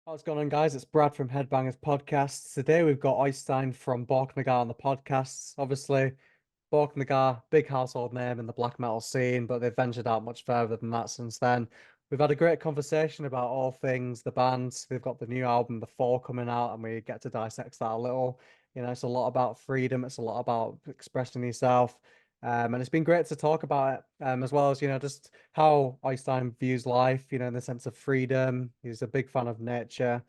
What's going on, guys? It's Brad from Headbangers Podcasts. Today we've got Øystein from Borknagar on the podcasts. Obviously, Borknagar, big household name in the black metal scene, but they've ventured out much further than that since then. We've had a great conversation about all things the band. They've got the new album, The Fall, coming out, and we get to dissect that a little. It's a lot about freedom. It's a lot about expressing yourself. And it's been great to talk about it, as well as, just how Einstein views life, in the sense of freedom. He's a big fan of nature.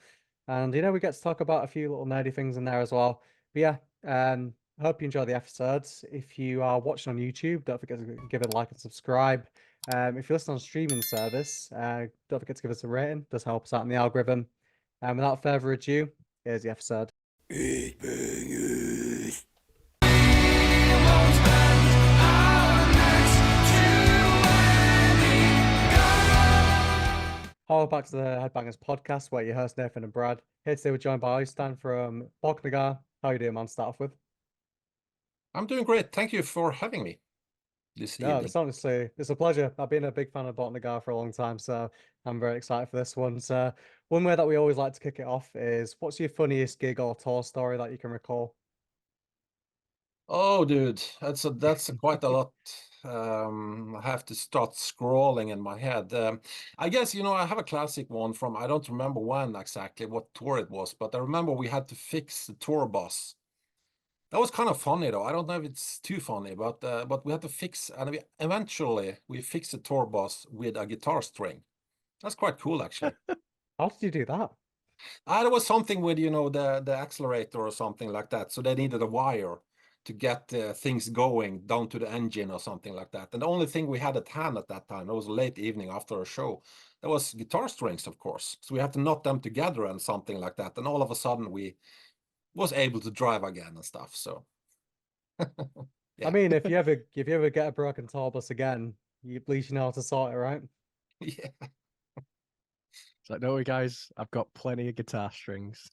And, we get to talk about a few little nerdy things in there as well. But yeah, I hope you enjoy the episodes. If you are watching on YouTube, don't forget to give it a like and subscribe. If you listen on streaming service, don't forget to give us a rating. Does help us out in the algorithm. And without further ado, here's the episode. Hello, back to the Headbangers Podcast, where your host Nathan and Brad. Here today we're joined by Øystein from Borknagar. How are you doing, man? Start off with. I'm doing great. Thank you for having me this No, evening. it's a pleasure. I've been a big fan of Borknagar for a long time, so I'm very excited for this one. So one way that we always like to kick it off is, what's your funniest gig or tour story that you can recall? Oh, dude, that's quite a lot. I have to start scrolling in my head. I guess, I have a classic one from, I don't remember when exactly, what tour it was, but I remember we had to fix the tour bus. That was kind of funny though. I don't know if it's too funny, but we had to fix, and eventually we fixed the tour bus with a guitar string. That's quite cool, actually. How did you do that? There was something with, the accelerator or something like that. So they needed a wire to get things going down to the engine or something like that. And the only thing we had at hand at that time, it was a late evening after a show, there was guitar strings, of course. So we had to knot them together and something like that. And all of a sudden we was able to drive again and stuff. So I yeah. mean, if you ever get a broken tour bus again, at least you know how to sort it, right? Yeah. It's like, don't worry, guys, I've got plenty of guitar strings.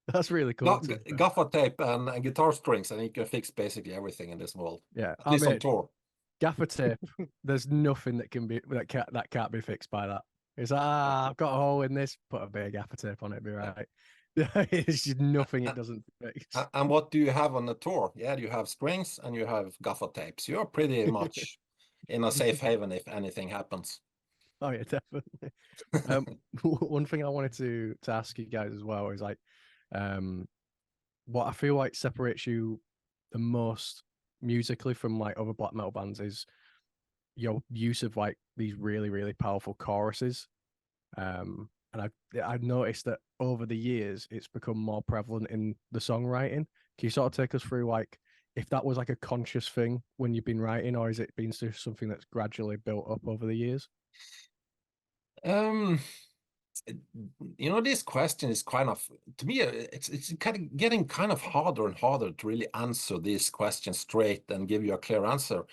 That's really cool. Gaffer tape and guitar strings, and you can fix basically everything in this world. Yeah, At least on tour. Gaffer tape. There's nothing that can't be fixed by that. It's like, I've got a hole in this, put a bit of gaffer tape on it, be right. It's just nothing it doesn't fix. And what do you have on the tour? Yeah, you have strings and you have gaffer tapes. You're pretty much in a safe haven if anything happens. Oh yeah, definitely. One thing I wanted to ask you guys as well is like, what I feel like separates you the most musically from like other black metal bands is your use of like these really, really powerful choruses. And I've noticed that over the years it's become more prevalent in the songwriting. Can you sort of take us through like if that was like a conscious thing when you've been writing, or is it been something that's gradually built up over the years? This question is kind of, to me, it's kind of getting kind of harder and harder to really answer this question straight and give you a clear answer.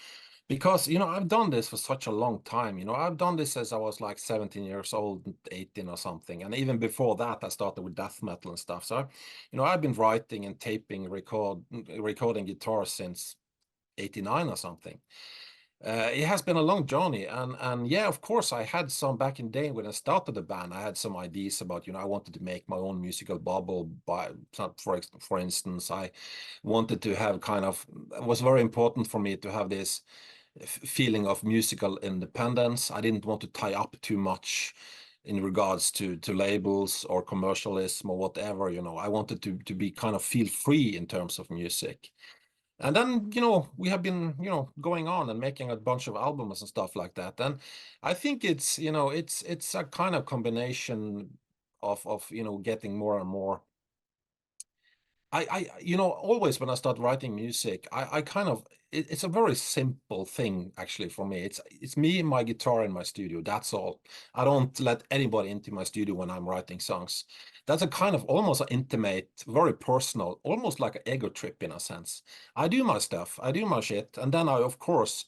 Because, I've done this for such a long time. I've done this as I was like 17 years old, 18 or something. And even before that, I started with death metal and stuff. So, I've been writing and taping, recording guitar since 89 or something. It has been a long journey, and yeah, of course, I had some back in the day when I started the band. I had some ideas about, I wanted to make my own musical bubble. For instance, I wanted to have it was very important for me to have this feeling of musical independence. I didn't want to tie up too much in regards to labels or commercialism or whatever. I wanted to be kind of feel free in terms of music. And then, we have been, going on and making a bunch of albums and stuff like that. And I think it's a kind of combination of getting more and more. Always when I start writing music, I kind of, it's a very simple thing actually for me. It's me and my guitar in my studio. That's all. I don't let anybody into my studio when I'm writing songs. That's a kind of almost an intimate, very personal, almost like an ego trip in a sense. I do my stuff, I do my shit, and then I, of course,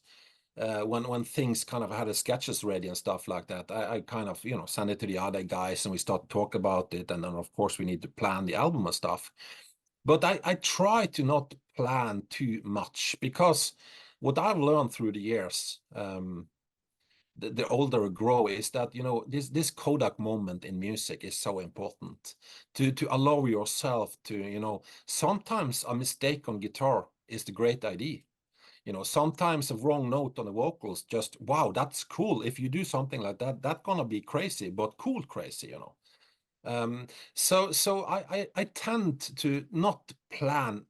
when things kind of had the sketches ready and stuff like that, I kind of send it to the other guys and we start to talk about it, and then of course we need to plan the album and stuff. But I try to not plan too much, because what I've learned through the years, the older I grow, is that, you know, this Kodak moment in music is so important to allow yourself to, you know, sometimes a mistake on guitar is the great idea. You know, sometimes a wrong note on the vocals, just, wow, that's cool. If you do something like that, that's gonna be crazy, but cool crazy, you know. So I tend to not plan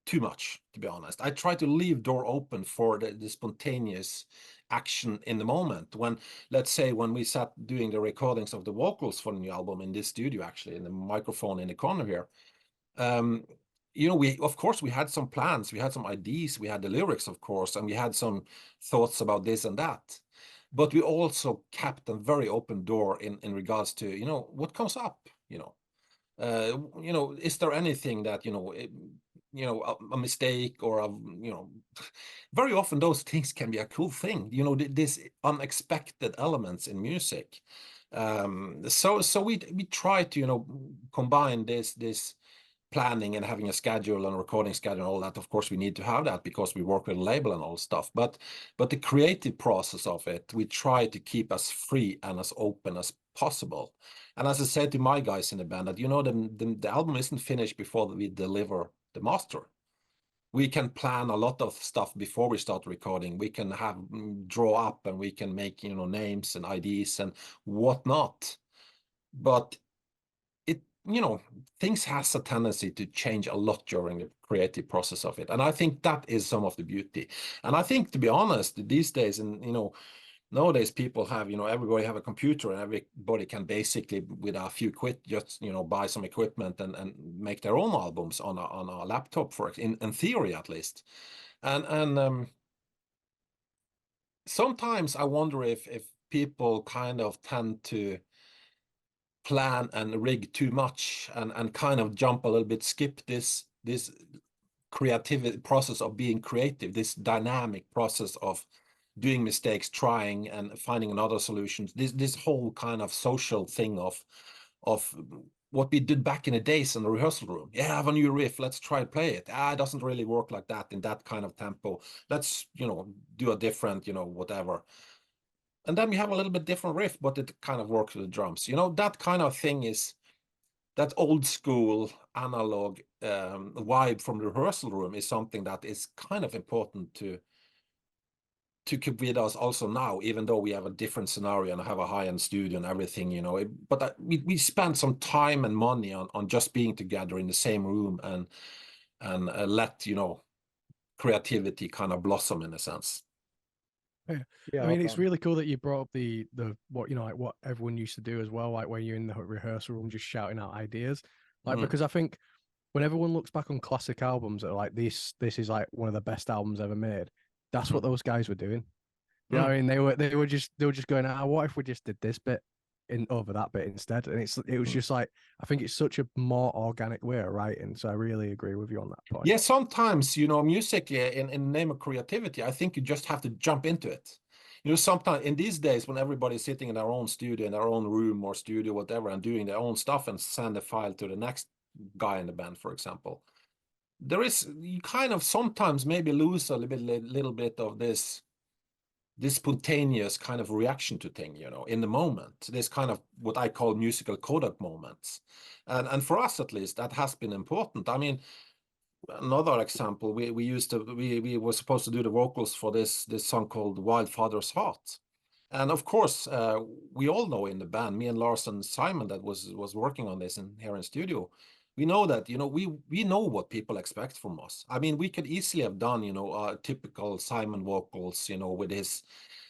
too much, to be honest. I try to leave door open for the spontaneous action in the moment. When, let's say, when we sat doing the recordings of the vocals for the new album in this studio, actually, in the microphone in the corner here, you know, of course we had some plans, we had some ideas, we had the lyrics, of course, and we had some thoughts about this and that. But we also kept a very open door in regards to, you know, what comes up, you know. You know, is there anything that, you know, you know, a mistake or a, you know, very often those things can be a cool thing, you know, this unexpected elements in music. So we try to, you know, combine this planning and having a schedule and recording schedule and all that. Of course we need to have that because we work with a label and all stuff, but the creative process of it, we try to keep as free and as open as possible. And as I said to my guys in the band, that, you know, the album isn't finished before we deliver the master. We can plan a lot of stuff before we start recording. We can have draw up, and we can make, you know, names and IDs and whatnot. But it, you know, things has a tendency to change a lot during the creative process of it. And I think that is some of the beauty. And I think, to be honest, these days, and, you know, nowadays people have, you know, everybody have a computer, and everybody can basically, with a few quid, just, you know, buy some equipment and make their own albums on a laptop, for in theory at least. And sometimes I wonder if people kind of tend to plan and rig too much and kind of jump a little bit, skip this creativity process of being creative, this dynamic process of doing mistakes, trying and finding another solution, this whole kind of social thing of what we did back in the days in the rehearsal room. Yeah, I have a new riff, let's try to play it. It doesn't really work like that in that kind of tempo. Let's, you know, do a different, you know, whatever. And then we have a little bit different riff, but it kind of works with the drums. You know, that kind of thing is that old school analog vibe from the rehearsal room is something that is kind of important to keep with us also now, even though we have a different scenario and have a high-end studio and everything, you know. But we spend some time and money on just being together in the same room and let, you know, creativity kind of blossom in a sense. Yeah, I mean, it's really cool that you brought up the what, you know, like what everyone used to do as well, like when you're in the rehearsal room just shouting out ideas, like because I think when everyone looks back on classic albums that are like this is like one of the best albums ever made, that's what those guys were doing. You know what I mean? They were just going, what if we just did this bit over that bit instead? And it was just like, I think it's such a more organic way of writing. So I really agree with you on that point. Yeah, sometimes, you know, music in the name of creativity, I think you just have to jump into it. You know, sometimes in these days when everybody's sitting in their own studio, in their own room or studio, whatever, and doing their own stuff and send a file to the next guy in the band, for example, you kind of sometimes maybe lose a little bit of this spontaneous kind of reaction to thing, you know, in the moment, this kind of what I call musical Kodak moments. And for us, at least, that has been important. I mean, another example, we were supposed to do the vocals for this song called Wild Father's Heart. And of course, we all know in the band, me and Lars and Simon that was working on this here in studio, we know that, you know, we know what people expect from us. I mean, we could easily have done, you know, typical Simon vocals, you know, with his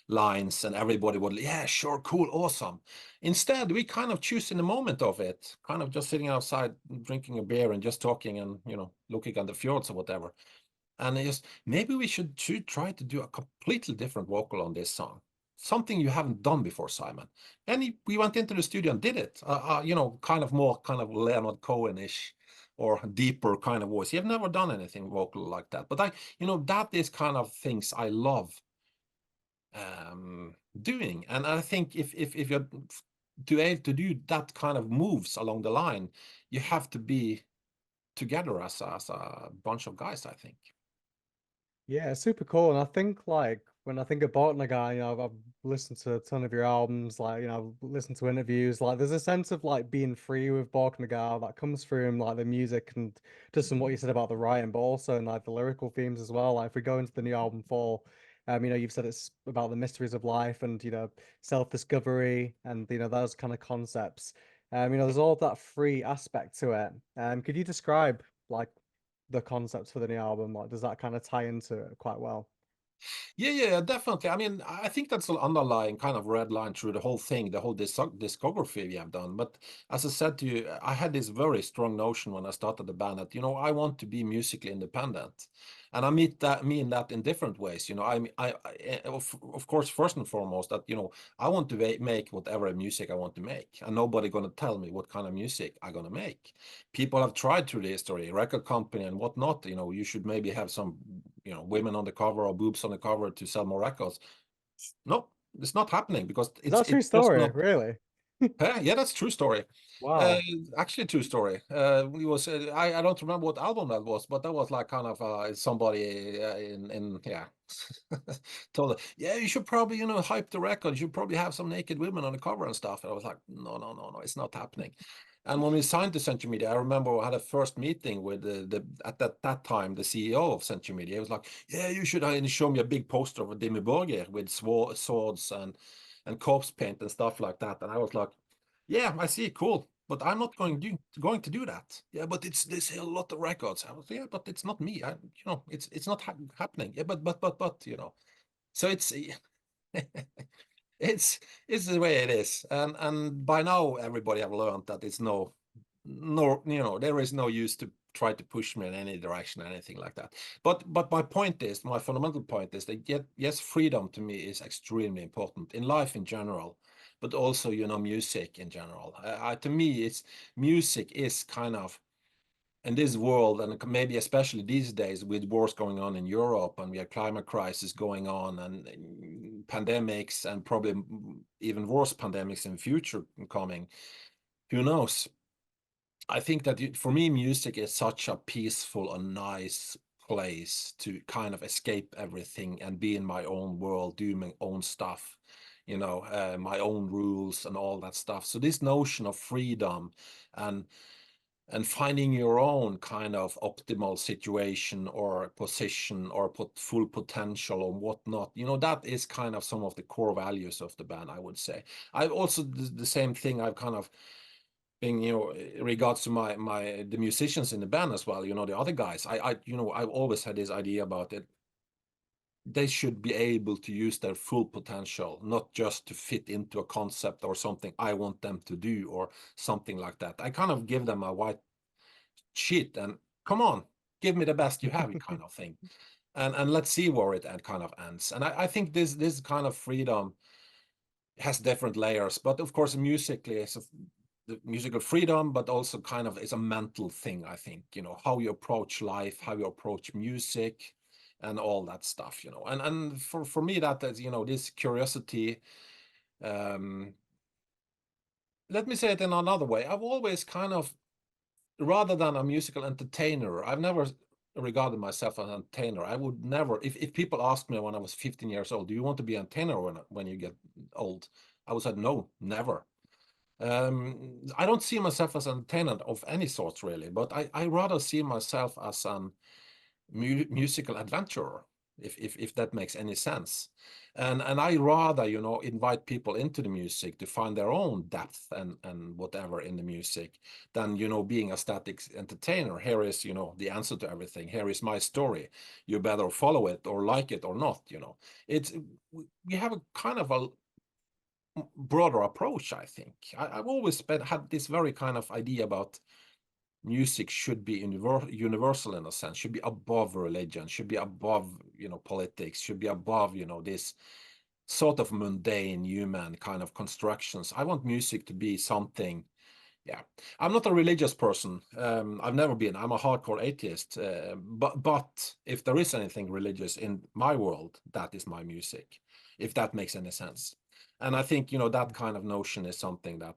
lines, and everybody would, yeah, sure, cool, awesome. Instead, we kind of choose in the moment of it, kind of just sitting outside drinking a beer and just talking and, you know, looking at the fjords or whatever. And just maybe we should try to do a completely different vocal on this song, something you haven't done before, Simon. And we went into the studio and did it, you know, kind of more kind of Leonard Cohen-ish or deeper kind of voice. You've never done anything vocal like that, but you know, that is kind of things I love doing. And I think if you're able to do that kind of moves along the line, you have to be together as a bunch of guys, I think. Yeah, super cool. And I think like when I think of Borknagar, I've listened to a ton of your albums, like, I've listened to interviews. Like there's a sense of like being free with Borknagar that comes through in like the music and just in what you said about the writing, but also in like the lyrical themes as well. Like if we go into the new album Fall, you've said it's about the mysteries of life and self-discovery and those kind of concepts. There's all that free aspect to it. Could you describe like the concepts for the new album? Like, does that kind of tie into it quite well? Yeah, definitely. I mean, I think that's an underlying kind of red line through the whole thing, the whole discography we have done. But as I said to you, I had this very strong notion when I started the band that, I want to be musically independent. And I mean that in different ways. Of course, first and foremost, that, I want to make whatever music I want to make. And nobody going to tell me what kind of music I'm going to make. People have tried through the history, record company and whatnot, you should maybe have some, women on the cover or boobs on the cover to sell more records. No, it's not happening because Is that a true it's just story? not. Really? Yeah, that's true story. Wow. Actually, true story. It was I don't remember what album that was, but that was like kind of somebody in yeah told her, yeah, you should probably hype the record. You should probably have some naked women on the cover and stuff. And I was like, no, it's not happening. And when we signed to Century Media, I remember I had a first meeting with the at that time the CEO of Century Media. He was like, yeah, you should, and he showed me a big poster of Dimmy Borgir with swords and corpse paint and stuff like that. And I was like, yeah, I see, cool, but I'm not going to do that. Yeah, but they sell a lot of records. I was, yeah, but it's not me. It's not happening. Yeah, but so it's it's the way it is, and by now everybody have learned that it's there is no use to try to push me in any direction or anything like that. But my fundamental point is that yes, freedom to me is extremely important in life in general, but also music in general. To me, it's music is kind of in this world, and maybe especially these days with wars going on in Europe and we have climate crisis going on and pandemics and probably even worse pandemics in future coming, who knows. I think that for me, music is such a peaceful and nice place to kind of escape everything and be in my own world, do my own stuff, my own rules and all that stuff. So this notion of freedom and finding your own kind of optimal situation or position or put full potential or whatnot, that is kind of some of the core values of the band, I would say. I've also the same thing I've kind of in regards to the musicians in the band as well, the other guys. I've always had this idea about it. They should be able to use their full potential, not just to fit into a concept or something I want them to do or something like that. I kind of give them a white sheet and come on, give me the best you have, kind of thing. And let's see where it kind of ends. And I think this kind of freedom has different layers, but of course musically it's the musical freedom, but also kind of is a mental thing, I think, how you approach life, how you approach music and all that stuff, and for me that is, this curiosity. Let me say it in another way. I've always kind of, rather than a musical entertainer, I've never regarded myself as an entertainer. I would never, if people asked me when I was 15 years old, do you want to be an entertainer when you get old? I would say no, never. I don't see myself as an entertainer of any sort, really, but I rather see myself as an musical adventurer, if that makes any sense. And I rather, invite people into the music to find their own depth and whatever in the music than, being a static entertainer. Here is, the answer to everything. Here is my story. You better follow it or like it or not, It's, we have a kind of a broader approach, I think. I've always had this very kind of idea about music should be universal in a sense, should be above religion, should be above, politics, should be above, this sort of mundane human kind of constructions. I want music to be something. Yeah, I'm not a religious person. I've never been. I'm a hardcore atheist. But if there is anything religious in my world, that is my music, if that makes any sense. And I think, that kind of notion is something that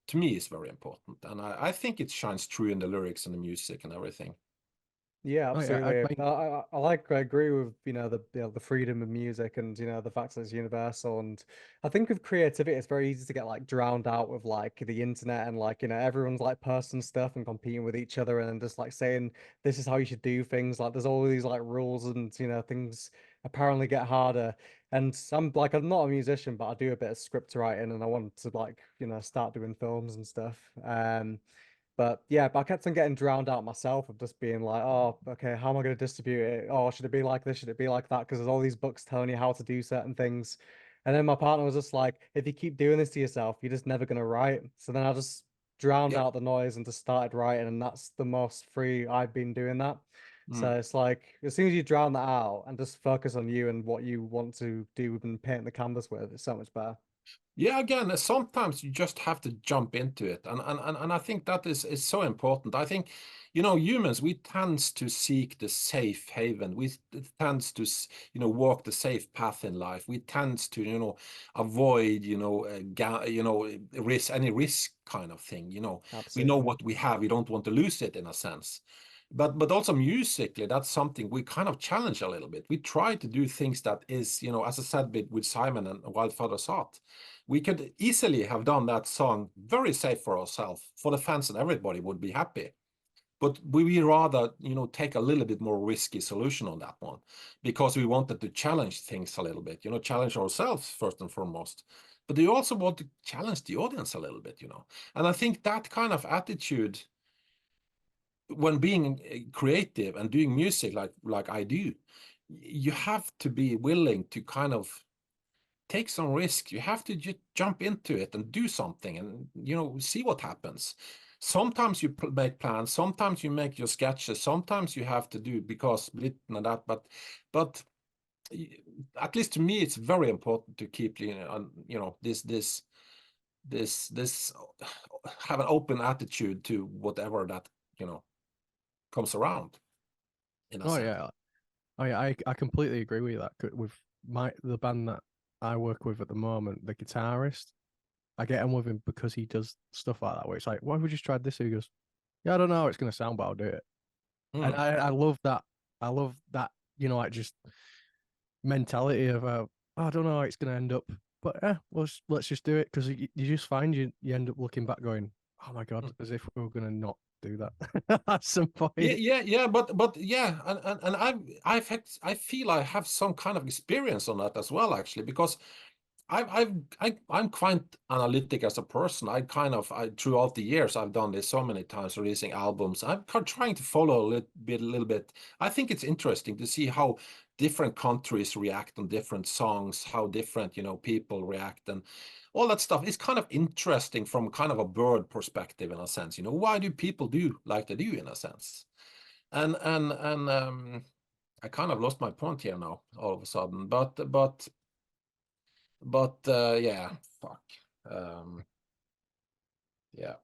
to me is very important. And I think it shines through in the lyrics and the music and everything. Yeah, Oh yeah, I absolutely. mean, I agree with, the freedom of music and, the fact that it's universal. And I think with creativity, it's very easy to get like drowned out with like the internet and like, everyone's like posting stuff and competing with each other and just like saying this is how you should do things. Like there's all these like rules and, things apparently get harder. And I'm not a musician, but I do a bit of script writing and I want to like, start doing films and stuff. But I kept on getting drowned out myself of just being like, oh, okay, how am I going to distribute it? Oh, should it be like this? Should it be like that? Because there's all these books telling you how to do certain things. And then my partner was just like, if you keep doing this to yourself, you're just never going to write. So then I just drowned Yeah. out the noise and just started writing. And that's the most free I've been doing that. So Mm. it's like, as soon as you drown that out and just focus on you and what you want to do and paint the canvas with, it's so much better. Yeah, again, sometimes you just have to jump into it, and I think that is so important. I think, humans, we tends to seek the safe haven. We tends to walk the safe path in life. We tends to avoid risk, any risk kind of thing. We know Absolutely. what we have. We don't want to lose it in a sense. But also musically, that's something we kind of challenge a little bit. We try to do things that is, as I said, with Simon and Wildfather's Heart, we could easily have done that song very safe for ourselves, for the fans, and everybody would be happy. But we rather, take a little bit more risky solution on that one, because we wanted to challenge things a little bit, challenge ourselves first and foremost. But you also want to challenge the audience a little bit. And I think that kind of attitude, when being creative and doing music like I do, you have to be willing to kind of take some risk. You have to just jump into it and do something and see what happens. Sometimes you make plans, sometimes you make your sketches, sometimes you have to do because and that, but at least to me it's very important to keep this have an open attitude to whatever that comes around, in a oh sense. yeah, I completely agree with that. With the band that I work with at the moment, the guitarist, I get on with him because he does stuff like that. Where it's like, why have we just tried this? He goes, yeah, I don't know how it's gonna sound, but I'll do it. And Hmm. I love that. I love that. Like just mentality of I don't know how it's gonna end up, but yeah, let's just do it, because you just find you end up looking back going, oh my god, as if we were gonna not do that at some Yeah, point. yeah, but yeah, and I feel I have some kind of experience on that as well, actually, because I'm quite analytic as a person. Throughout the years I've done this so many times, releasing albums. I'm trying to follow a little bit. I think it's interesting to see how different countries react on different songs, how different people react, and all that stuff is kind of interesting from kind of a bird perspective, in a sense. Why do people do like they do, in a sense? And I kind of lost my point here now all of a sudden, but yeah, fuck. Um, yeah,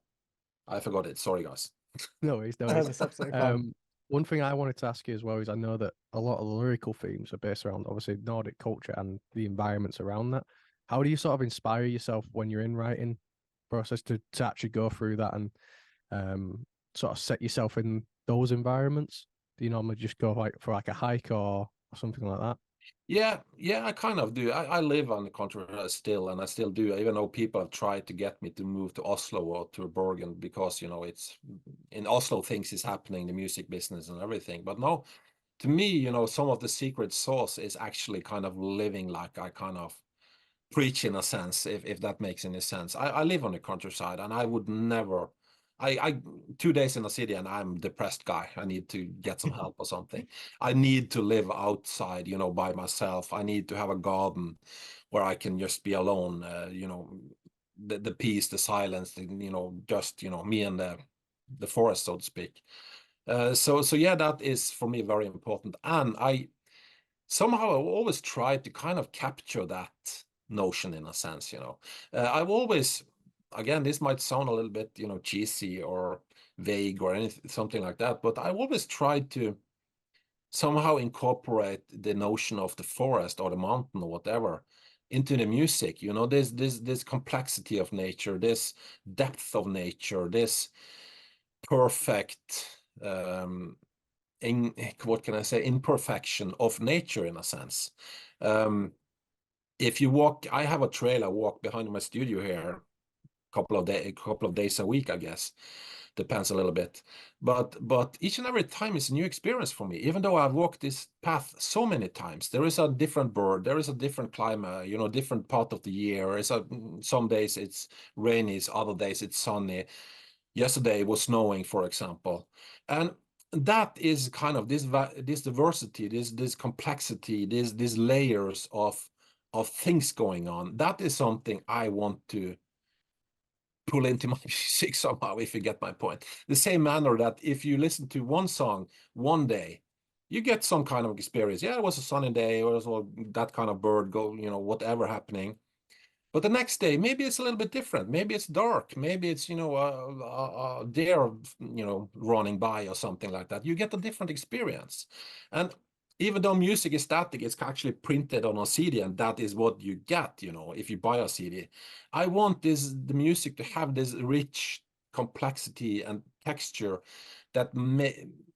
I forgot it. Sorry, guys. No worries, no worries. That's absolutely fine. One thing I wanted to ask you as well is, I know that a lot of the lyrical themes are based around obviously Nordic culture and the environments around that. How do you sort of inspire yourself when you're in writing process to actually go through that and sort of set yourself in those environments? Do you normally just go like for like a hike or something like that? Yeah, I kind of do. I live on the country still, and I still do, even though people have tried to get me to move to Oslo or to Bergen, because it's in Oslo things is happening, the music business and everything. But no, to me, some of the secret sauce is actually kind of living like I kind of preach, in a sense, if that makes any sense. I live on the countryside, and I would never. I 2 days in a city and I'm depressed guy. I need to get some help or something. I need to live outside, by myself. I need to have a garden where I can just be alone. The peace, the silence, just me and the forest, so to speak. So yeah, that is for me very important, and I somehow always tried to kind of capture that notion, in a sense. I've always, again, this might sound a little bit cheesy or vague or anything, something like that, but I always tried to somehow incorporate the notion of the forest or the mountain or whatever into the music. There's this complexity of nature, this depth of nature, this perfect what can I say, imperfection of nature in a sense. If you walk, I have a trail I walk behind my studio here, a couple of days a week, I guess. Depends a little bit, but each and every time is a new experience for me. Even though I've walked this path so many times, there is a different bird, there is a different climate, you know, different part of the year. Some days it's rainy, other days it's sunny. Yesterday it was snowing, for example, and that is kind of this diversity, this complexity, these layers of things going on. That is something I want to pull into my music somehow, if you get my point. The same manner that if you listen to one song one day, you get some kind of experience. Yeah, it was a sunny day, or that kind of bird go, you know, whatever happening. But the next day, maybe it's a little bit different. Maybe it's dark. Maybe it's, you know, a deer, you know, running by or something like that. You get a different experience. And even though music is static, it's actually printed on a CD, and that is what you get, you know, if you buy a CD. I want the music to have this rich complexity and texture that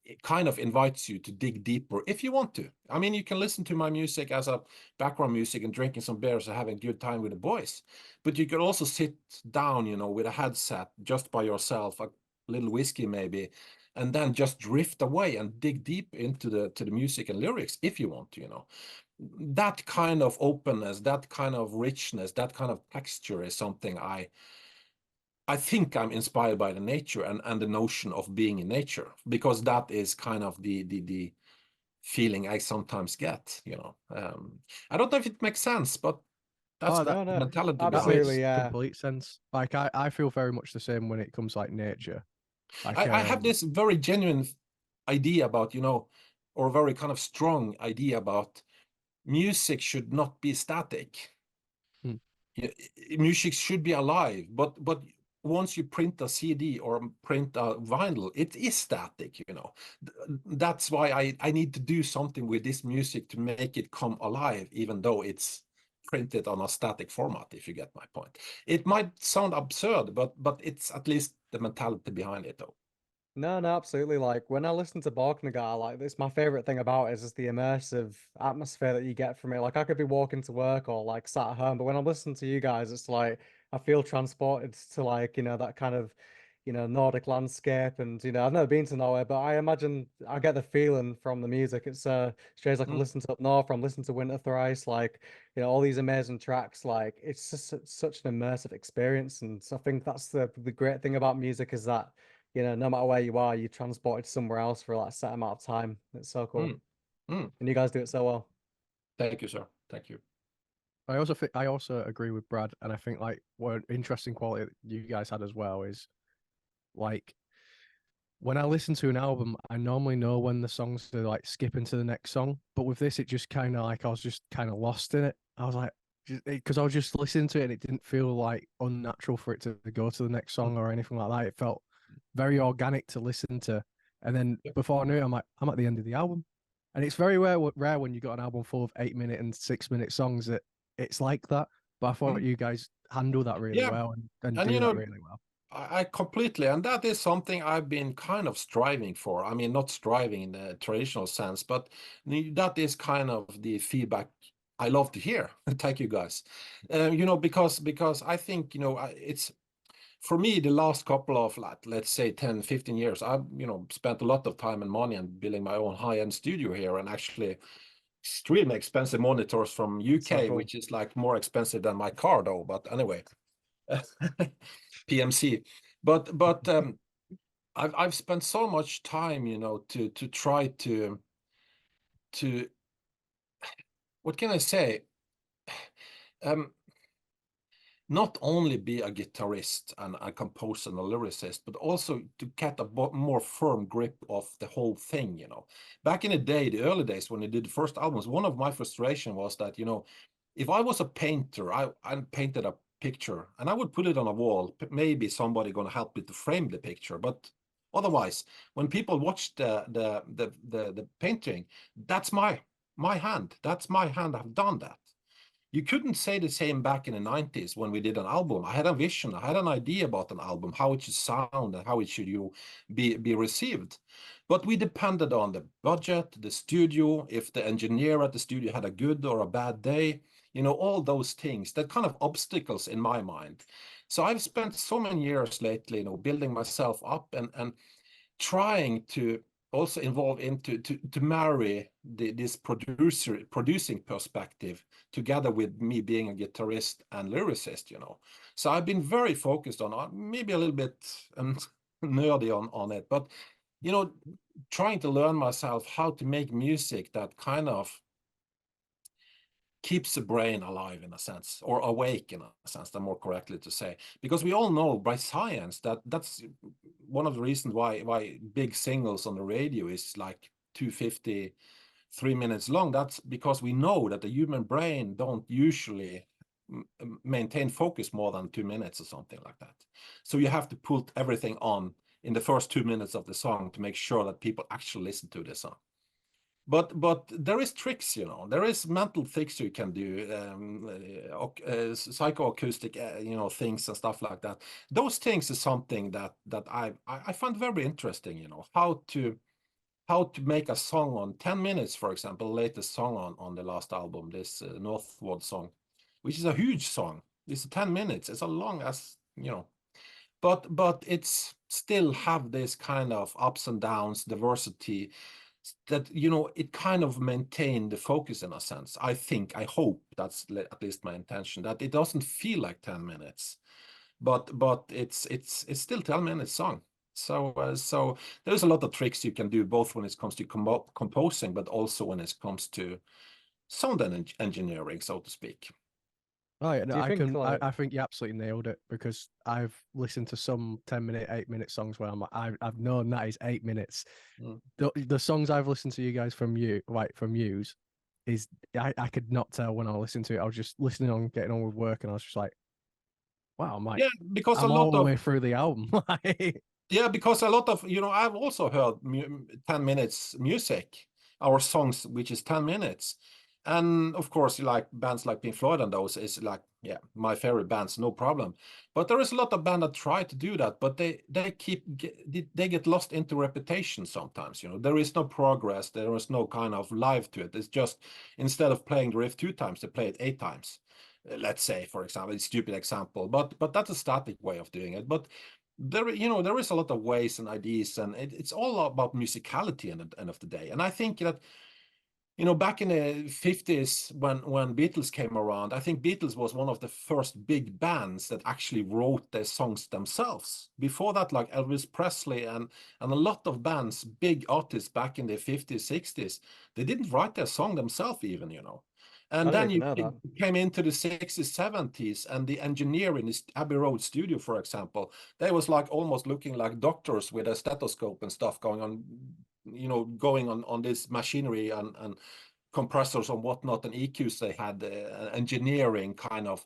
it kind of invites you to dig deeper if you want to. I mean, you can listen to my music as a background music and drinking some beers and having a good time with the boys, but you could also sit down, you know, with a headset just by yourself, a little whiskey maybe, and then just drift away and dig deep into the music and lyrics if you want to, you know. That kind of openness, that kind of richness, that kind of texture is something I think I'm inspired by the nature and the notion of being in nature, because that is kind of the feeling I sometimes get, you know. I don't know if it makes sense, but that's Oh, the No, mentality that behind absolutely, it. makes yeah. complete sense. Like I feel very much the same when it comes to, like, nature. Like I have this very genuine idea about, you know, or very kind of strong idea about music should not be static. Hmm. Music should be alive, but once you print a CD or print a vinyl, it is static, you know. That's why I need to do something with this music to make it come alive, even though it's printed on a static format, if you get my point. It might sound absurd, but it's at least the mentality behind it, though. No, no, absolutely. Like when I listen to Borknagar, like it's my favorite thing about it is just the immersive atmosphere that you get from it. Like I could be walking to work or like sat at home, but when I'm listening to you guys, it's like I feel transported to like, that kind of, Nordic landscape. And, I've never been to Norway, but I imagine I get the feeling from the music. It's strange, like I've listened to Up North, I'm listening to Winter Thrice, like, all these amazing tracks. Like it's just such an immersive experience. And so I think that's the great thing about music is that no matter where you are, you're transported somewhere else for like a set amount of time. It's so cool. Mm. Mm. And you guys do it so well. Thank you, sir. Thank you. I also agree with Brad, and I think, like, one interesting quality that you guys had as well is, like, when I listen to an album, I normally know when the songs are like skipping to the next song, but with this, it just kind of, like, I was just kind of lost in it. I was like, because I was just listening to it, and it didn't feel like unnatural for it to go to the next song or anything like that. It felt very organic to listen to, and then before I knew it, I'm like, I'm at the end of the album, and it's very rare when you got an album full of 8-minute and 6-minute songs that it's like that. But I thought you guys handle that really Yeah, well and and do you that know, really well. I completely, and that is something I've been kind of striving for. I mean, not striving in the traditional sense, but that is kind of the feedback I love to hear. Thank you, guys. Because I think, it's for me the last couple of, like, let's say 10, 15 years, I've, spent a lot of time and money on building my own high-end studio here, and actually extremely expensive monitors from So UK, cool. which is like more expensive than my car though. But anyway. PMC, but I've spent so much time, to try to what can I say? Um, not only be a guitarist and a composer and a lyricist, but also to get a more firm grip of the whole thing, Back in the day, the early days when I did the first albums, one of my frustration was that, if I was a painter, I painted a picture and I would put it on a wall, maybe somebody gonna help me to frame the picture, but otherwise, when people watch the painting, that's my hand. That's my hand. I've done that. You couldn't say the same back in the 90s when we did an album. I had a vision, I had an idea about an album, how it should sound and how it should be received. But we depended on the budget, the studio, if the engineer at the studio had a good or a bad day, you know, all those things, that kind of obstacles in my mind. So I've spent so many years lately, you know, building myself up and trying to also involve into to marry this producing perspective together with me being a guitarist and lyricist, you know. So I've been very focused on maybe a little bit nerdy on it, but you know, trying to learn myself how to make music that kind of keeps the brain alive in a sense, or awake in a sense, the more correctly to say, because we all know by science that that's one of the reasons why big singles on the radio is like 250, 3 minutes long. That's because we know that the human brain don't usually maintain focus more than 2 minutes or something like that. So you have to put everything on in the first 2 minutes of the song to make sure that people actually listen to the song. But there is tricks, you know. There is mental tricks you can do, psychoacoustic, you know, things and stuff like that. Those things is something that I find very interesting, you know, how to make a song on 10 minutes, for example, latest song on the last album, this Northward song, which is a huge song. It's 10 minutes. It's a long as, you know, but it's still have this kind of ups and downs, diversity, that, you know, it kind of maintain the focus in a sense. I hope that's at least my intention, that it doesn't feel like 10 minutes, but it's still 10 minutes song. So there's a lot of tricks you can do, both when it comes to composing, but also when it comes to sound engineering, so to speak. Oh yeah, Do no, you think like I think you absolutely nailed it, because I've listened to some 10-minute, 8-minute songs where I'm like, I've known that is 8 minutes. Mm. The songs I've listened to you guys from Muse, is I could not tell when I listened to it. I was just listening on, getting on with work, and I was just like, wow, Yeah, because a I'm all lot the of way through the album. yeah, because a lot of, you know, I've also heard 10 minutes music, our songs, which is 10 minutes. And of course, like bands like Pink Floyd and those is like, yeah, my favorite bands, no problem. But there is a lot of bands that try to do that, but they get lost into repetition sometimes, you know. There is no progress, there is no kind of life to it. It's just, instead of playing the riff 2 times, they play it 8 times. Let's say, for example, it's a stupid example, but that's a static way of doing it. But there, you know, there is a lot of ways and ideas, and it's all about musicality at the end of the day. And I think that, you know, back in the 50s when Beatles came around, I think Beatles was one of the first big bands that actually wrote their songs themselves. Before that, like Elvis Presley and a lot of bands, big artists back in the 50s, 60s, they didn't write their song themselves even, you know. I And didn't then even you know that. came into the 60s, 70s, and the engineer in this Abbey Road studio, for example, they was like almost looking like doctors with a stethoscope and stuff going on, you know, going on this machinery and compressors and whatnot, and EQs they had, engineering kind of,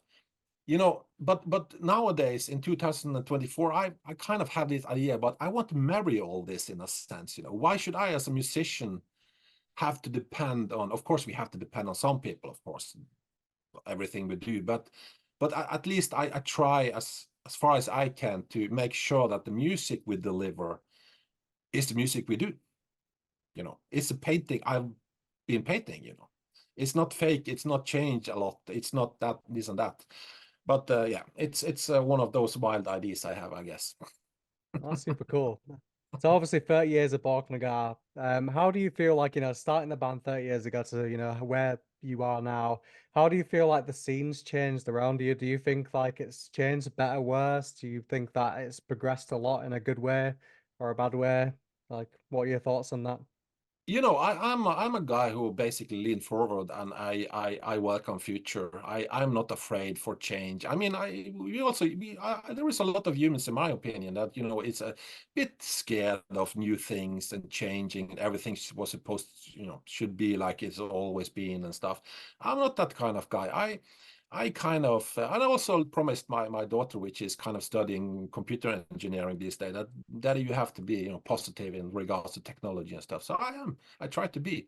you know. But nowadays in 2024, I kind of have this idea, but I want to marry all this in a sense, you know. Why should I, as a musician, have to depend on, of course we have to depend on some people, of course, everything we do, but at least I try as far as I can to make sure that the music we deliver is the music we do, you know. It's a painting I've been painting, you know. It's not fake, it's not changed a lot, it's not that, this and that. But yeah, it's one of those wild ideas I have, I guess. That's super cool. So obviously 30 years of Borknagar. How do you feel like, you know, starting the band 30 years ago to, you know, where you are now? How do you feel like the scene's changed around you? Do you think like it's changed better, worse? Do you think that it's progressed a lot in a good way or a bad way? Like, what are your thoughts on that? You know, I'm a guy who basically lean forward, and I welcome future. I'm not afraid for change. I mean, there is a lot of humans, in my opinion, that, you know, it's a bit scared of new things and changing, and everything was supposed to, you know, should be like it's always been and stuff. I'm not that kind of guy. I kind of, and I also promised my daughter, which is kind of studying computer engineering these days, that you have to be, you know, positive in regards to technology and stuff. So I try to be.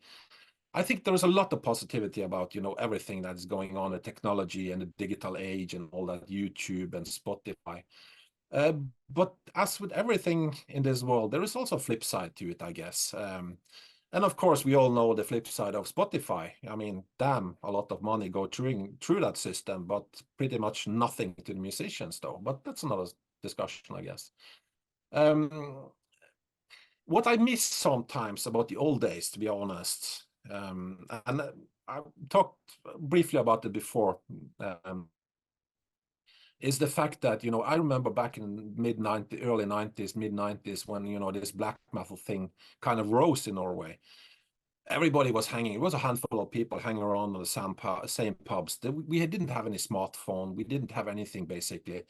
I think there is a lot of positivity about, everything that is going on, the technology and the digital age and all that, YouTube and Spotify. But as with everything in this world, there is also a flip side to it, I guess. And of course, we all know the flip side of Spotify. I mean, damn, a lot of money go through that system, but pretty much nothing to the musicians, though. But that's another discussion, I guess. What I miss sometimes about the old days, to be honest, and I talked briefly about it before, is the fact that, I remember back in early 90s, mid 90s, when, this black metal thing kind of rose in Norway. Everybody was hanging. It was a handful of people hanging around on the same pubs. We didn't have any smartphone. We didn't have anything, basically.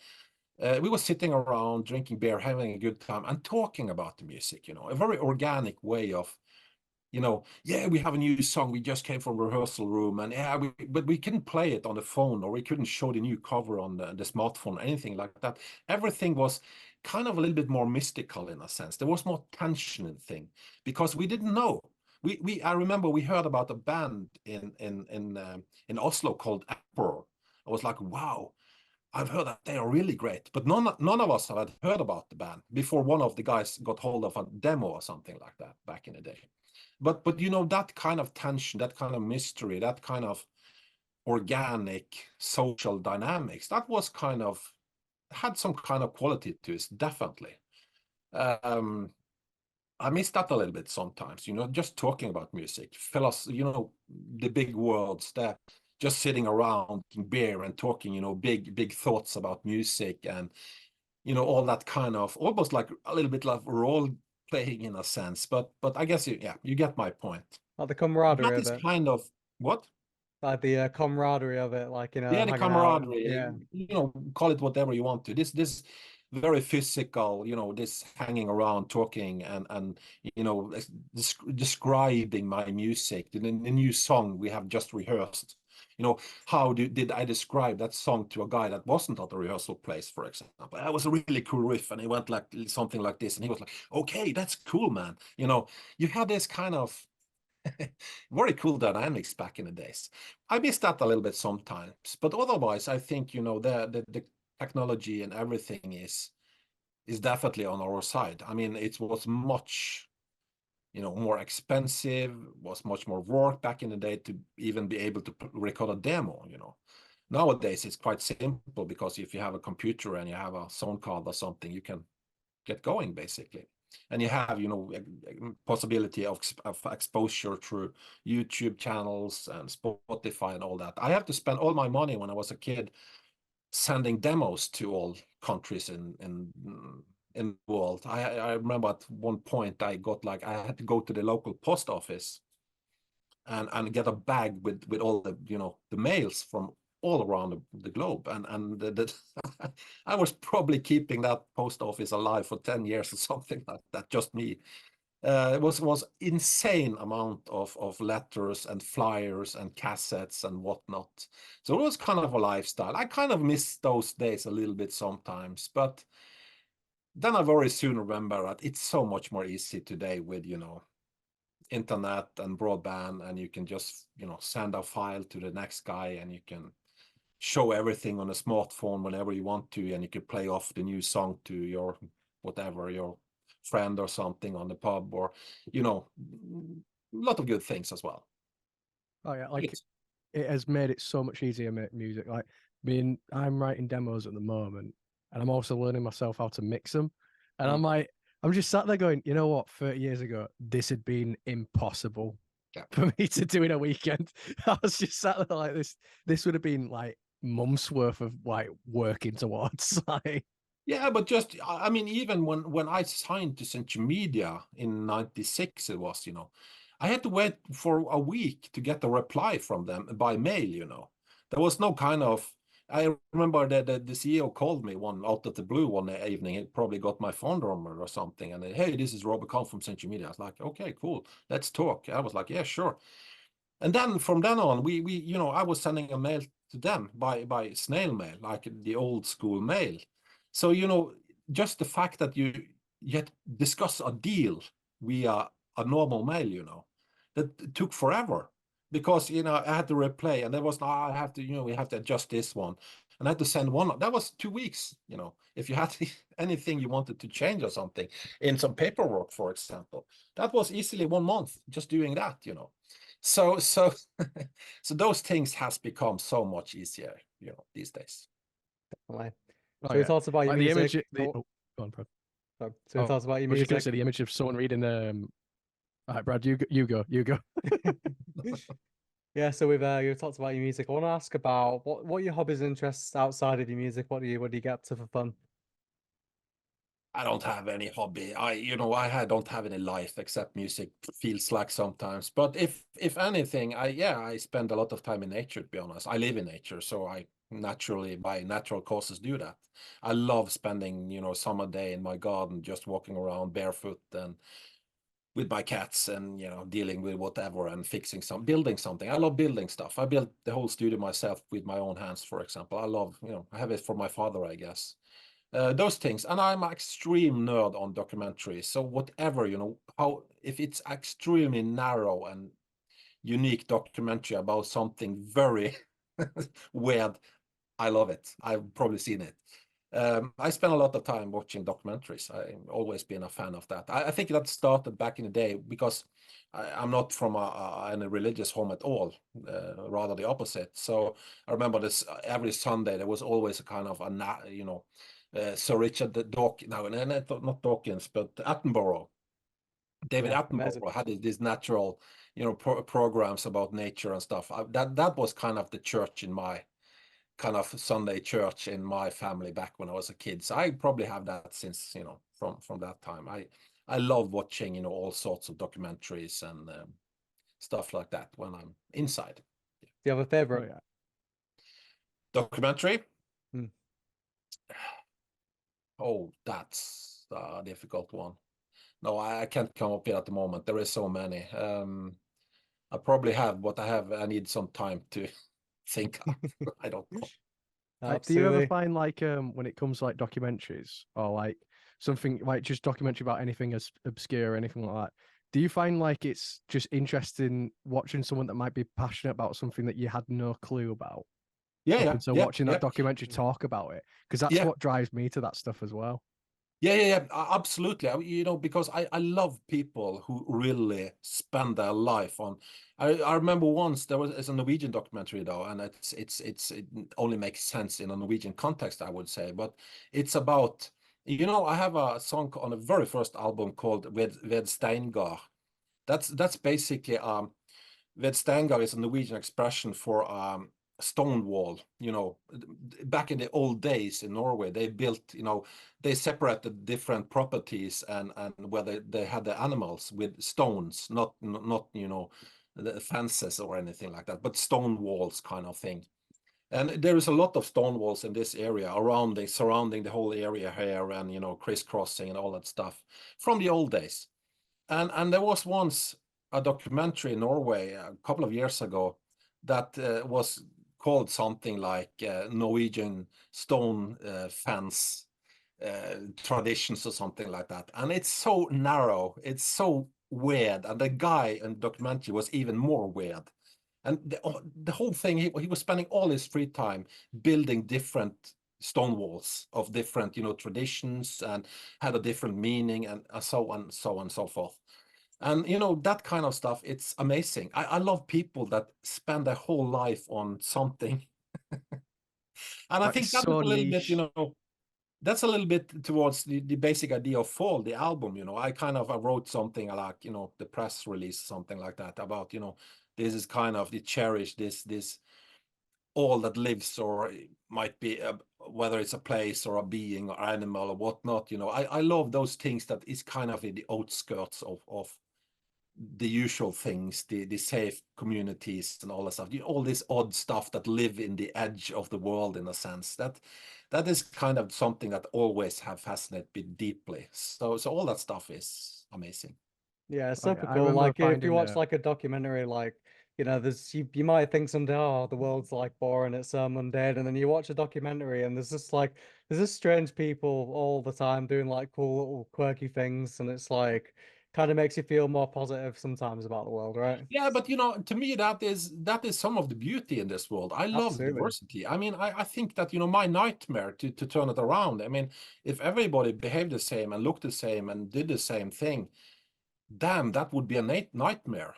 We were sitting around, drinking beer, having a good time, and talking about the music, a very organic way of, yeah, we have a new song. We just came from rehearsal room, and yeah, but we couldn't play it on the phone, or we couldn't show the new cover on the smartphone, anything like that. Everything was kind of a little bit more mystical in a sense. There was more tension in the thing because we didn't know. I remember we heard about a band in Oslo called Emperor. I was like, wow, I've heard that they are really great, but none of us had heard about the band before one of the guys got hold of a demo or something like that back in the day. But that kind of tension, that kind of mystery, that kind of organic social dynamics, that was had some kind of quality to it, definitely. I miss that a little bit sometimes, just talking about music, fellas, the big words that just sitting around drinking beer and talking, big thoughts about music and, all that kind of almost like a little bit like role playing in a sense. But I guess you get my point. Like the camaraderie That is of it. kind of what? Like the camaraderie of it, like, Yeah, the hanging out. camaraderie, Yeah. call it whatever you want to. This very physical, this hanging around, talking and describing my music, the new song we have just rehearsed. How did I describe that song to a guy that wasn't at the rehearsal place, for example? That was a really cool riff, and it went like something like this, and he was like, "Okay, that's cool, man." You had this kind of very cool dynamics back in the days. I miss that a little bit sometimes, but otherwise, I think the technology and everything is definitely on our side. I mean, it was much more expensive, was much more work back in the day to even be able to record a demo. Nowadays it's quite simple because if you have a computer and you have a sound card or something, you can get going basically. And you have, possibility of exposure through YouTube channels and Spotify and all that. I have to spend all my money when I was a kid sending demos to all countries in the world. I remember at one point I had to go to the local post office and get a bag with all the the mails from all around the globe, and I was probably keeping that post office alive for 10 years or something like that, just me. It was insane amount of letters and flyers and cassettes and whatnot. So it was kind of a lifestyle. I kind of miss those days a little bit sometimes, but then I very soon remember that it's so much more easy today with internet and broadband, and you can just send a file to the next guy, and you can show everything on a smartphone whenever you want to, and you can play off the new song to your friend or something on the pub, or a lot of good things as well. Oh yeah, like it has made it so much easier to make music. Like, I'm writing demos at the moment, and I'm also learning myself how to mix them. And I'm just sat there going, you know what? 30 years ago, this had been impossible for me to do in a weekend. I was just sat there like this. This would have been like months worth of like working towards. Like, yeah, but just I mean, even when I signed to Century Media in '96, it was I had to wait for a week to get a reply from them by mail. There was no kind of. I remember that the CEO called me out of the blue one evening. He probably got my phone number or something, and hey, this is Robert Kahn from Century Media. I was like, okay, cool, let's talk. I was like, yeah, sure. And then from then on, we I was sending a mail to them by snail mail, like the old school mail. So just the fact that you yet discuss a deal via a normal mail, that took forever. because I had to replay, and there was I have to we have to adjust this one, and I had to send one. That was 2 weeks. If you had anything you wanted to change or something in some paperwork, for example, that was easily 1 month just doing that. So so those things has become so much easier these days. Definitely. Oh, So we yeah. talked about your Like the image. music. The, Oh, oh, go on, Brad. sorry. So we Oh, talked about your I was just gonna music. say the image of someone reading. All right, Brad, you go. Yeah, so we've talked about your music. I want to ask about what your hobbies and interests outside of your music. What do you get up to for fun? I don't have any hobby. I don't have any life except music, feels like sometimes. But if anything, I spend a lot of time in nature, to be honest. I live in nature, so I naturally, by natural causes, do that. I love spending, summer day in my garden, just walking around barefoot and with my cats and, dealing with whatever and building something. I love building stuff. I built the whole studio myself with my own hands, for example. I love, I have it for my father, I guess. Those things, and I'm an extreme nerd on documentaries. So whatever, how if it's extremely narrow and unique documentary about something very weird, I love it. I've probably seen it. I spend a lot of time watching documentaries. I've always been a fan of that. I think that started back in the day because I'm not from any religious home at all, rather the opposite. So I remember this every Sunday there was always a kind of Sir Richard no, not Dawkins, but Attenborough. David Yeah, amazing. Attenborough had these natural, programs about nature and stuff. That was kind of the church in my kind of Sunday church in my family back when I was a kid. So I probably have that since, from that time. I love watching, all sorts of documentaries and stuff like that when I'm inside. Do you have a Oh, favorite? yeah. Documentary? Hmm. Oh, that's a difficult one. No, I can't come up with at the moment. There is so many. I probably have, but I need some time to think of. I don't know. Do you ever Absolutely. find like when it comes to like documentaries or like something like just documentary about anything as obscure or anything like that? Do you find like it's just interesting watching someone that might be passionate about something that you had no clue about Yeah, up yeah, until yeah, watching yeah, that documentary talk about it? Because that's yeah. what drives me to that stuff as well. Yeah, absolutely. Because I love people who really spend their life on. I remember once it's a Norwegian documentary though, and it only makes sense in a Norwegian context, I would say. But it's about, I have a song on the very first album called Ved Steingard. That's basically Vedstangar is a Norwegian expression for stone wall. Back in the old days in Norway, they built, they separated different properties and where they had the animals with stones, not the fences or anything like that, but stone walls kind of thing. And there is a lot of stone walls in this area surrounding the whole area here, and crisscrossing and all that stuff from the old days. And there was once a documentary in Norway a couple of years ago that was called something like Norwegian stone fence traditions or something like that. And it's so narrow, it's so weird, and the guy in the documentary was even more weird. And the whole thing, he was spending all his free time building different stone walls of different, traditions, and had a different meaning, and so on, so on, so forth. And that kind of stuff, it's amazing. I love people that spend their whole life on something. And I Like it's think that is so a little bit, niche. that's a little bit towards the basic idea of Fall, the album. I wrote something like, the press release, something like that, about, this is kind of the cherish, this all that lives, or it might be whether it's a place or a being or animal or whatnot. I love those things that is kind of in the outskirts of the usual things, the safe communities and all that stuff, all this odd stuff that live in the edge of the world, in a sense. That is kind of something that always have fascinated me deeply. So all that stuff is amazing. Yeah, it's Oh, yeah. super I cool. remember Like if you finding watch like a documentary, like there's you might think someday, oh, the world's like boring, it's so mundane, and then you watch a documentary and there's just strange people all the time doing like cool little quirky things, and it's like kind of makes you feel more positive sometimes about the world, right? Yeah, but you know, to me, that is some of the beauty in this world. I love Absolutely. diversity. I mean, I think that, you know, my nightmare to turn it around. I mean, if everybody behaved the same and looked the same and did the same thing, damn, that would be a nightmare.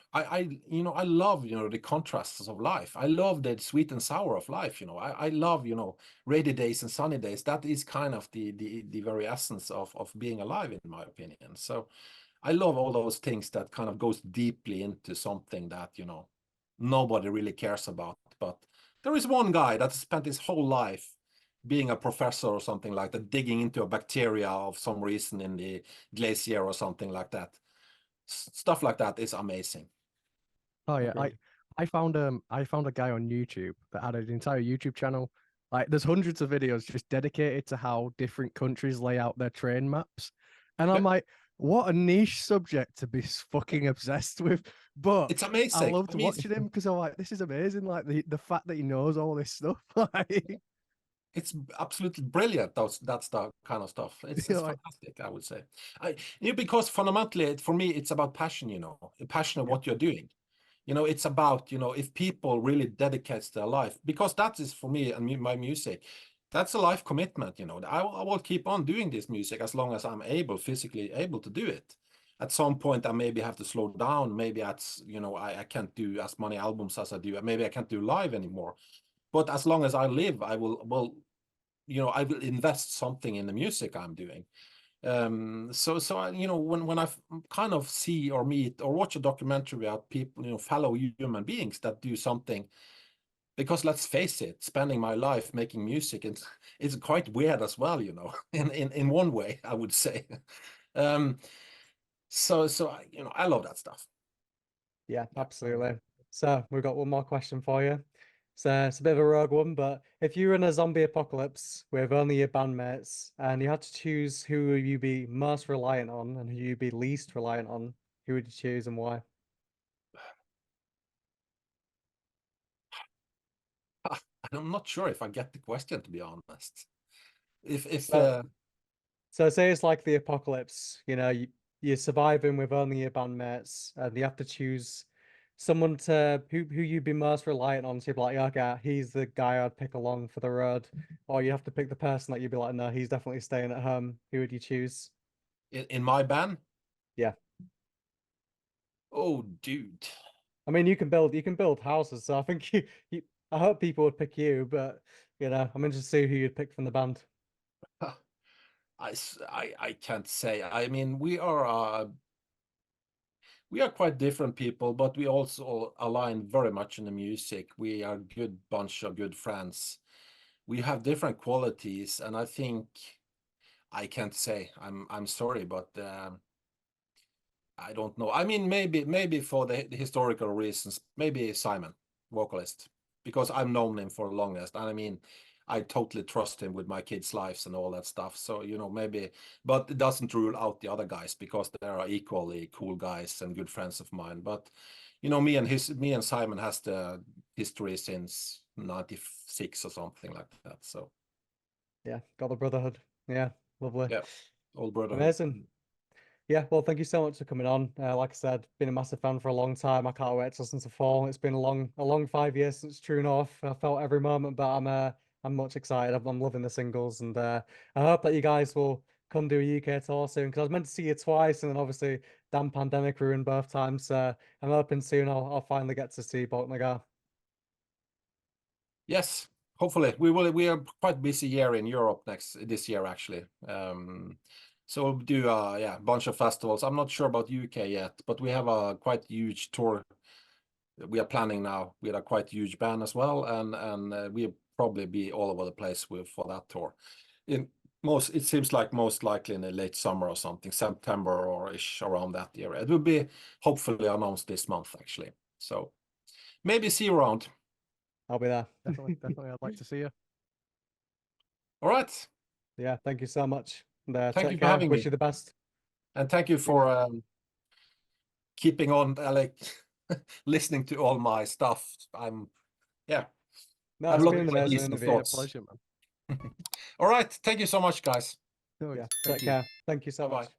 You know, I love, you know, the contrasts of life. I love the sweet and sour of life. You know, I love, you know, rainy days and sunny days. That is kind of the very essence of being alive, in my opinion. So I love all those things that kind of goes deeply into something that, you know, nobody really cares about. But there is one guy that spent his whole life being a professor or something like that, digging into a bacteria of some reason in the glacier or something like that. Stuff like that is amazing. Oh yeah, Agreed. I found a guy on YouTube that had an entire YouTube channel. Like there's hundreds of videos just dedicated to how different countries lay out their train maps. And I'm Yeah. like, what a niche subject to be fucking obsessed with. But It's I amazing. loved watching him because I'm like, this is amazing. Like the fact that he knows all this stuff. Like, It's absolutely brilliant. That's the kind of stuff. It's you know, like, fantastic, I would say. You know, because fundamentally, for me, it's about passion. You know, passion of yeah, what you're doing. You know, it's about, you know, if people really dedicate their life, because that is for me and my music, that's a life commitment. You know, I will keep on doing this music as long as I'm physically able to do it. At some point, I maybe have to slow down. Maybe that's, you know, I can't do as many albums as I do. Maybe I can't do live anymore. But as long as I live, I will, you know, I will invest something in the music I'm doing. So I, you know, when I kind of see or meet or watch a documentary about people, you know, fellow human beings that do something, because let's face it, spending my life making music, it's quite weird as well, you know, in one way, I would say. um, so I, you know, I love that stuff. Yeah, Yeah. absolutely. So we've got one more question for you. So it's a bit of a rogue one, but if you were in a zombie apocalypse with only your bandmates and you had to choose who you'd be most reliant on and who you'd be least reliant on, who would you choose and why? I'm not sure if I get the question, to be honest. If So So say it's like the apocalypse, you know, you're surviving with only your bandmates, and you have to choose someone to who you'd be most reliant on. So you'd be like, yeah, okay, he's the guy I'd pick along for the road, or you have to pick the person that you'd be like, no, he's definitely staying at home. Who would you choose? in my band, Yeah, oh, dude. I mean, you can build houses, so I think I hope people would pick you, but you know, I'm interested to see who you'd pick from the band. I can't say. I mean, we are quite different people, but we also align very much in the music. We are a good bunch of good friends. We have different qualities, and I think I can't say. I'm sorry, but I don't know. I mean, maybe for the historical reasons, maybe Simon, vocalist, because I've known him for the longest. And I mean, I totally trust him with my kids' lives and all that stuff. So, you know, maybe, but it doesn't rule out the other guys because they are equally cool guys and good friends of mine. But, you know, me and Simon has the history since 96 or something like that. So, Yeah, got the brotherhood. Yeah, lovely, yeah, old brotherhood. amazing. Yeah, well, thank you so much for coming on. Like I said, been a massive fan for a long time. I can't wait to listen to Fall. It's been a long 5 years since True North. I felt every moment, but I'm much excited. I'm loving the singles, and I hope that you guys will come do a UK tour soon because I was meant to see you twice, and then obviously damn pandemic ruined both times. So I'm hoping soon I'll finally get to see Borknagar. Yes, hopefully we will. We are quite busy year in Europe this year actually. So we'll do yeah, a bunch of festivals. I'm not sure about UK yet, but we have a quite huge tour we are planning now with a quite huge band as well, and we'll probably be all over the place for that tour. It seems like most likely in the late summer or something, September or ish around that area. It will be hopefully announced this month actually. So maybe see you around. I'll be there. definitely, definitely, I'd like to see you. All right. Yeah, thank you so much. And Thank you take for care. having Wish me. you the best. And thank you for keeping on, like listening to all my stuff. Yeah, No, have it's a been lot an of amazing ideas and interview. Yeah, thoughts. pleasure, man. All right, thank you so much, guys. No worries. Yeah, Thank take you. care. Thank you so Bye bye. much.